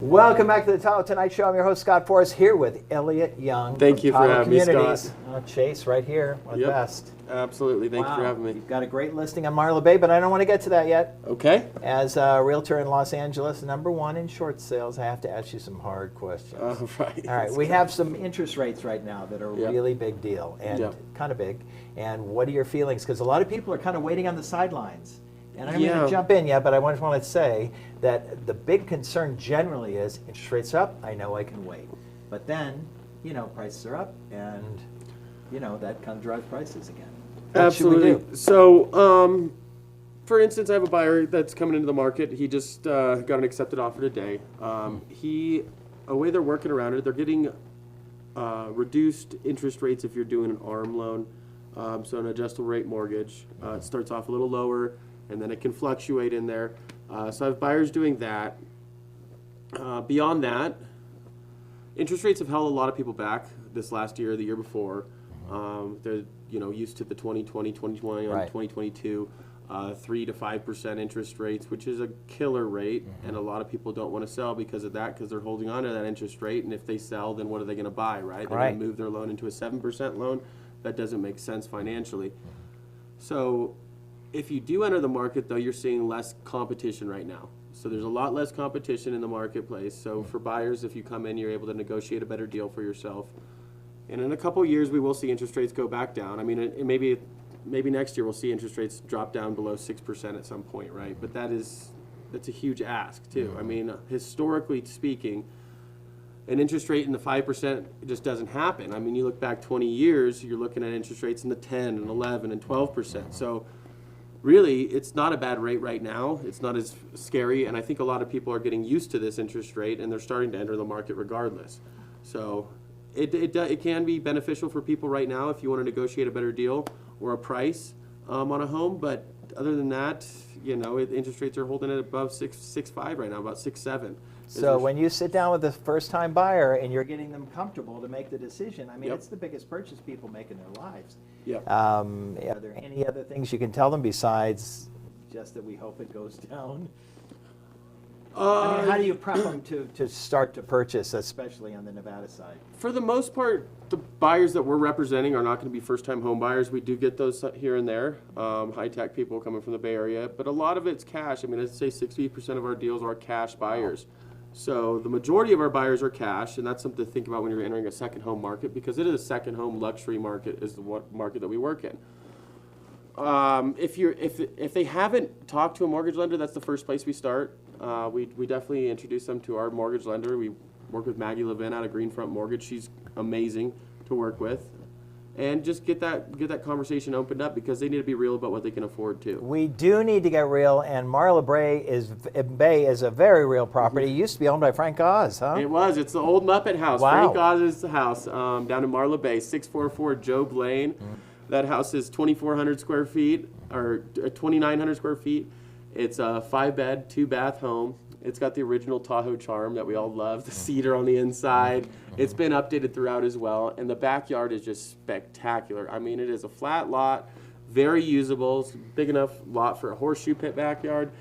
Welcome back to the Tahoe Tonight Show. I'm your host, Scott Forrest, here with Elliot Young. Thank you for having me, Scott. Chase, right here, the best. Absolutely. Thank you for having me. You've got a great listing on Marla Bay, but I don't want to get to that yet. Okay. As a realtor in Los Angeles, #1 in short sales, I have to ask you some hard questions. Right. All right. We have some interest rates right now that are really big deal and kind of big. And what are your feelings? Because a lot of people are kind of waiting on the sidelines. And I don't mean to jump in yet, but I just want to say that the big concern generally is interest rates are up, I know I can wait. But then, prices are up, and, that kind of drives prices again. What should we do? So, for instance, I have a buyer that's coming into the market. He just got an accepted offer today. The way they're working around it, they're getting reduced interest rates if you're doing an ARM loan. So an adjustable rate mortgage. It starts off a little lower, and then it can fluctuate in there. So I have buyers doing that. Beyond that, interest rates have held a lot of people back this last year, the year before. They're used to the 2020, 2021, 2022, 3 to 5% interest rates, which is a killer rate, and a lot of people don't want to sell because of that, because they're holding on to that interest rate, and if they sell, then what are they going to buy, right? They're going to move their loan into a 7% loan. That doesn't make sense financially. So if you do enter the market, though, you're seeing less competition right now. So there's a lot less competition in the marketplace. So for buyers, if you come in, you're able to negotiate a better deal for yourself. And in a couple of years, we will see interest rates go back down. I mean, maybe next year we'll see interest rates drop down below 6% at some point, right? But that's a huge ask, too. I mean, historically speaking, an interest rate in the 5% just doesn't happen. I mean, you look back 20 years, you're looking at interest rates in the 10 and 11 and 12%. So really, it's not a bad rate right now. It's not as scary, and I think a lot of people are getting used to this interest rate, and they're starting to enter the market regardless. So it can be beneficial for people right now if you want to negotiate a better deal or a price on a home. But other than that, interest rates are holding it above 6.5 right now, about 6.7. So when you sit down with a first-time buyer and you're getting them comfortable to make the decision, I mean, it's the biggest purchase people make in their lives. Are there any other things you can tell them besides just that we hope it goes down? I mean, how do you prep them to start to purchase, especially on the Nevada side? For the most part, the buyers that we're representing are not going to be first-time home buyers. We do get those here and there, high-tech people coming from the Bay Area, but a lot of it's cash. I mean, I'd say 60% of our deals are cash buyers. So the majority of our buyers are cash, and that's something to think about when you're entering a second home market, because it is a second home luxury market is the market that we work in. If they haven't talked to a mortgage lender, that's the first place we start. We definitely introduce them to our mortgage lender. We work with Maggie Levin out of Greenfront Mortgage. She's amazing to work with. And just get that conversation opened up, because they need to be real about what they can afford too. We do need to get real, and Marla Bay is a very real property. It used to be owned by Frank Oz, huh? It was. It's the old Muppet house. Wow. Frank Oz's house down in Marla Bay, 644 Job Lane. That house is 2,400 square feet, or 2,900 square feet. It's a 5-bed, 2-bath home. It's got the original Tahoe charm that we all love, the cedar on the inside. It's been updated throughout as well, and the backyard is just spectacular. I mean, it is a flat lot, very usable. It's a big enough lot for a horseshoe pit backyard,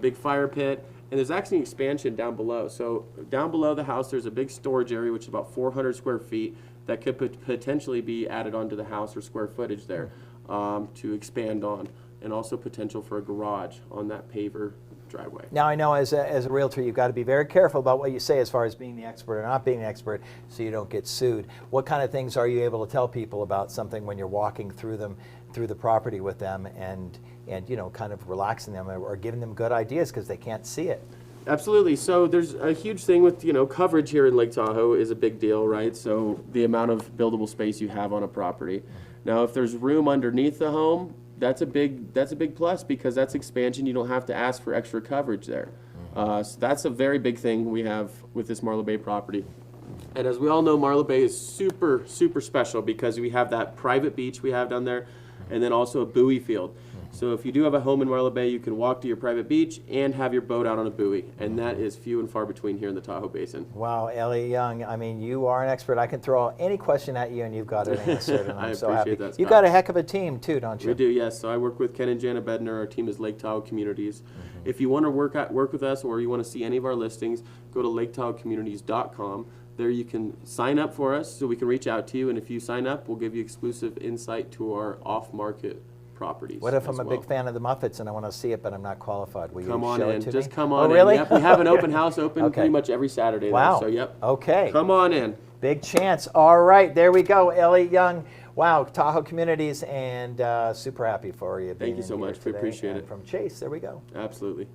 big fire pit, and there's actually an expansion down below. So down below the house, there's a big storage area, which is about 400 square feet, that could potentially be added onto the house or square footage there to expand on, and also potential for a garage on that paver driveway. Now, I know as a realtor, you've got to be very careful about what you say as far as being the expert or not being an expert, so you don't get sued. What kind of things are you able to tell people about something when you're walking through the property with them, and kind of relaxing them or giving them good ideas because they can't see it? Absolutely. So there's a huge thing with, coverage here in Lake Tahoe is a big deal, right? So the amount of buildable space you have on a property. Now, if there's room underneath the home, that's a big plus, because that's expansion. You don't have to ask for extra coverage there. So that's a very big thing we have with this Marla Bay property. And as we all know, Marla Bay is super, super special because we have that private beach we have down there, and then also a buoy field. So if you do have a home in Marla Bay, you can walk to your private beach and have your boat out on a buoy. And that is few and far between here in the Tahoe Basin. Wow, Ellie Young, I mean, you are an expert. I can throw any question at you and you've got it answered, and I'm so happy. That, Scott. You've got a heck of a team too, don't you? We do, yes. So I work with Ken and Jana Bednar. Our team is Lake Tahoe Communities. If you want to work with us or you want to see any of our listings, go to laketahoecommunities.com. There you can sign up for us so we can reach out to you. And if you sign up, we'll give you exclusive insight to our off-market properties. What if I'm a big fan of the Muppets and I want to see it, but I'm not qualified? Will you come on show in. it to Just me? come on Oh, really? in. Yep, we have an open house open Okay. pretty much every Saturday. Wow. There, so, yep. Okay. Come on in. Big chance. All right, there we go. Ellie Young. Wow, Tahoe Communities, and super happy for you. Thank you so much. We appreciate and it. From Chase, there we go. Absolutely.